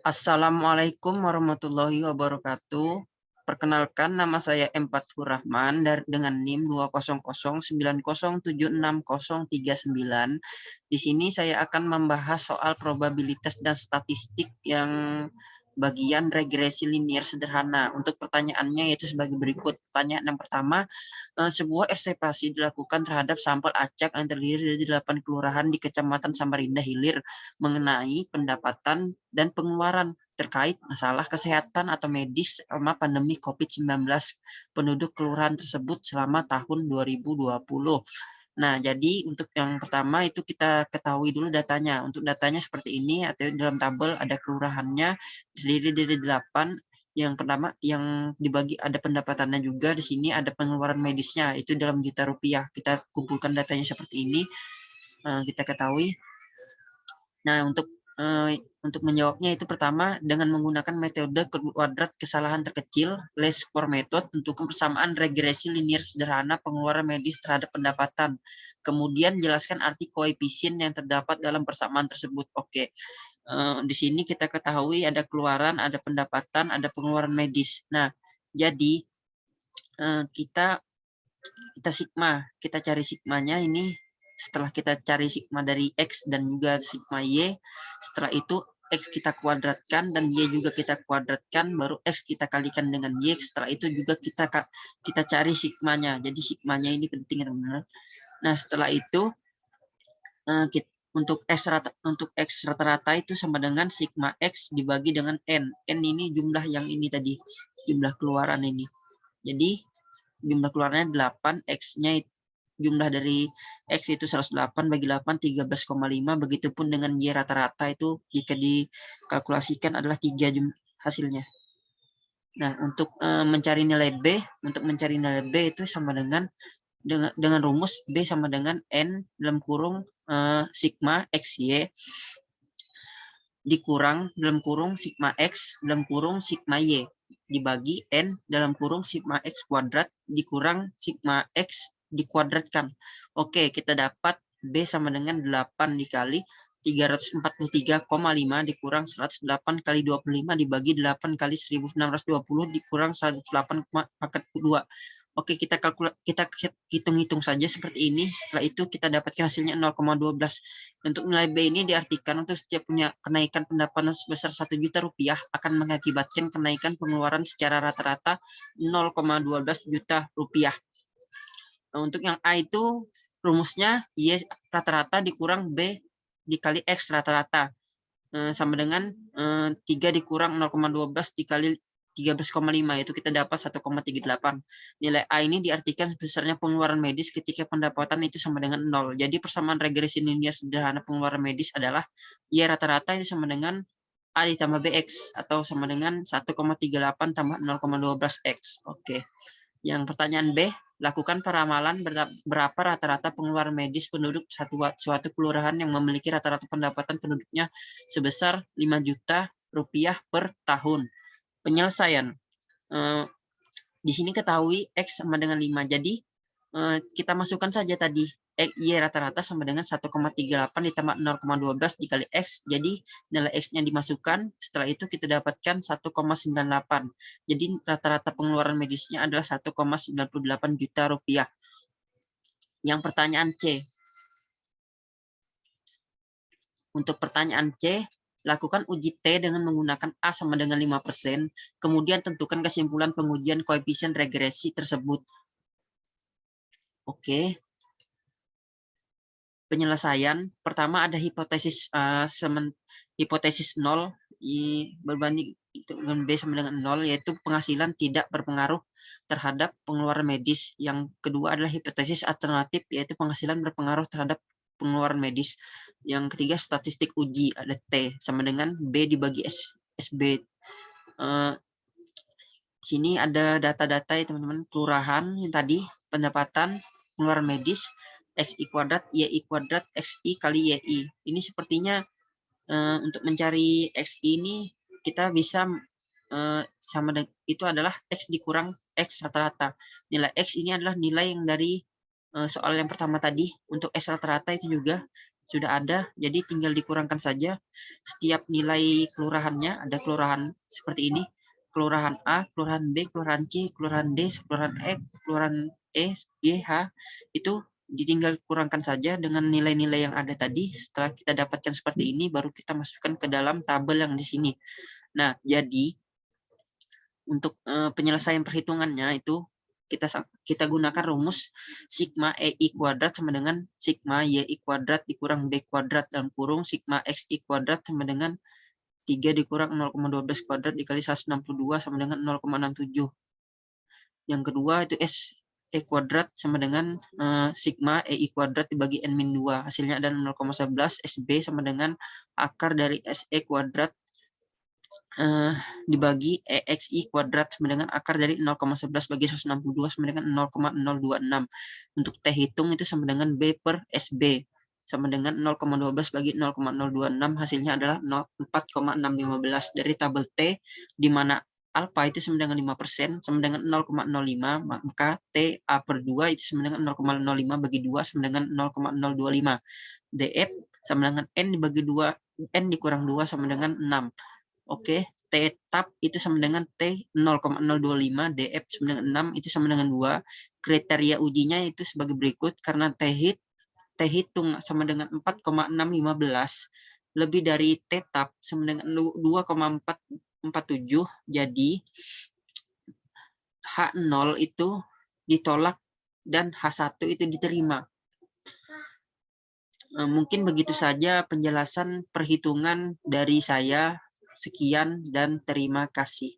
Assalamualaikum warahmatullahi wabarakatuh. Perkenalkan, nama saya M. Fathur Rahman dengan NIM 20090760039. Di sini saya akan membahas soal probabilitas dan statistik yang bagian regresi linier sederhana. Untuk pertanyaannya yaitu sebagai berikut. Pertanyaan yang pertama, sebuah observasi dilakukan terhadap sampel acak yang terdiri dari 8 kelurahan di Kecamatan Samarinda Hilir mengenai pendapatan dan pengeluaran terkait masalah kesehatan atau medis selama pandemi COVID-19 penduduk kelurahan tersebut selama tahun 2020. Nah, jadi untuk yang pertama itu kita ketahui dulu datanya. Untuk datanya seperti ini, atau dalam tabel ada kelurahannya terdiri dari 8. Yang pertama yang dibagi ada pendapatannya juga, di sini ada pengeluaran medisnya itu dalam juta rupiah. Kita kumpulkan datanya seperti ini, kita ketahui. Nah, untuk menjawabnya itu pertama dengan menggunakan metode kuadrat kesalahan terkecil, least square method untuk persamaan regresi linier sederhana pengeluaran medis terhadap pendapatan. Kemudian jelaskan arti koefisien yang terdapat dalam persamaan tersebut. Oke. Di sini kita ketahui ada keluaran, ada pendapatan, ada pengeluaran medis. Nah, jadi kita cari sigmanya ini. Setelah kita cari sigma dari X dan juga sigma Y, setelah itu X kita kuadratkan dan Y juga kita kuadratkan, baru X kita kalikan dengan Y, setelah itu juga kita cari sigmanya. Jadi sigmanya ini penting, teman-teman. Nah, setelah itu untuk X rata-rata itu sama dengan sigma X dibagi dengan N. N ini jumlah yang ini tadi, jumlah keluaran ini. Jadi jumlah keluarannya 8, X-nya jumlah dari X itu 108 bagi 8, 13,5. Begitupun dengan Y rata-rata itu jika dikalkulasikan adalah 3 hasilnya. Nah, untuk mencari nilai B, itu sama dengan rumus B sama dengan N dalam kurung sigma XY dikurang dalam kurung sigma X dalam kurung sigma Y dibagi N dalam kurung sigma X kuadrat dikurang sigma X dikuadratkan. Oke, kita dapat B sama dengan 8 dikali 343,5 dikurang 108 kali 25 dibagi 8 kali 1620 dikurang 108 pangkat 2. Oke, kita hitung-hitung saja seperti ini. Setelah itu kita dapatkan hasilnya 0,12. Untuk nilai B ini diartikan untuk setiap punya kenaikan pendapatan sebesar 1 juta rupiah akan mengakibatkan kenaikan pengeluaran secara rata-rata 0,12 juta rupiah. Nah, untuk yang A itu rumusnya Y rata-rata dikurang B dikali X rata-rata sama dengan 3 dikurang 0,12 dikali 13,5, itu kita dapat 1,38. Nilai A ini diartikan sebesarnya pengeluaran medis ketika pendapatan itu sama dengan 0. Jadi persamaan regresi linier sederhana pengeluaran medis adalah Y rata-rata itu sama dengan A ditambah BX atau sama dengan 1,38 tambah 0,12X. Oke. Yang pertanyaan B, lakukan peramalan berapa rata-rata pengeluaran medis penduduk suatu kelurahan yang memiliki rata-rata pendapatan penduduknya sebesar 5 juta rupiah per tahun. Penyelesaian. Di sini ketahui X sama dengan 5. Jadi kita masukkan saja tadi Y rata-rata sama dengan 1,38 ditambah 0,12 dikali X. Jadi nilai X-nya dimasukkan. Setelah itu kita dapatkan 1,98. Jadi rata-rata pengeluaran medisnya adalah 1,98 juta rupiah. Yang pertanyaan C. Untuk pertanyaan C, lakukan uji T dengan menggunakan A sama dengan 5%, kemudian tentukan kesimpulan pengujian koefisien regresi tersebut. Oke. Penyelesaian, pertama ada hipotesis hipotesis 0 berbanding dengan B sama dengan 0, yaitu penghasilan tidak berpengaruh terhadap pengeluaran medis. Yang kedua adalah hipotesis alternatif, yaitu penghasilan berpengaruh terhadap pengeluaran medis. Yang ketiga statistik uji, ada T sama dengan B dibagi SB. Sini ada data-data ya teman-teman, kelurahan yang tadi, pendapatan, pengeluaran medis, XI kuadrat, YI kuadrat, XI kali YI. Ini sepertinya untuk mencari XI ini kita bisa sama dengan itu adalah X dikurang X rata-rata. Nilai X ini adalah nilai yang dari soal yang pertama tadi. Untuk S rata-rata itu juga sudah ada, jadi tinggal dikurangkan saja setiap nilai kelurahannya. Ada kelurahan seperti ini, kelurahan A, kelurahan B, kelurahan C, kelurahan D, kelurahan E, kelurahan E, Y, H, itu ditinggal kurangkan saja dengan nilai-nilai yang ada tadi. Setelah kita dapatkan seperti ini, baru kita masukkan ke dalam tabel yang di sini. Nah, jadi untuk penyelesaian perhitungannya itu kita gunakan rumus sigma EI kuadrat sama dengan sigma YI kuadrat dikurang B kuadrat dalam kurung sigma XI kuadrat sama dengan 3 dikurang 0,12 kuadrat dikali 162 sama dengan 0,67. Yang kedua itu SE kuadrat sama dengan sigma EI kuadrat dibagi N-2. Hasilnya ada 0,11. SB sama dengan akar dari SE kuadrat dibagi EXI kuadrat sama dengan akar dari 0,11 bagi 162 sama dengan 0,026. Untuk T hitung itu sama dengan B per SB sama dengan 0,12 bagi 0,026, hasilnya adalah 4,615. Dari tabel T di mana alfa itu sama dengan 5% sama dengan 0,05, maka T A per 2 itu sama dengan 0,05 bagi 2 sama dengan 0,025. DF sama dengan N dibagi 2, N dikurang 2 sama dengan 6. Oke, T tab itu sama dengan T 0,025, DF sama dengan 6, itu sama dengan 2. Kriteria ujinya itu sebagai berikut, karena T hitung sama dengan 4,615, lebih dari T tab sama dengan 2,447, jadi H0 itu ditolak dan H1 itu diterima. Mungkin begitu saja penjelasan perhitungan dari saya. Sekian dan terima kasih.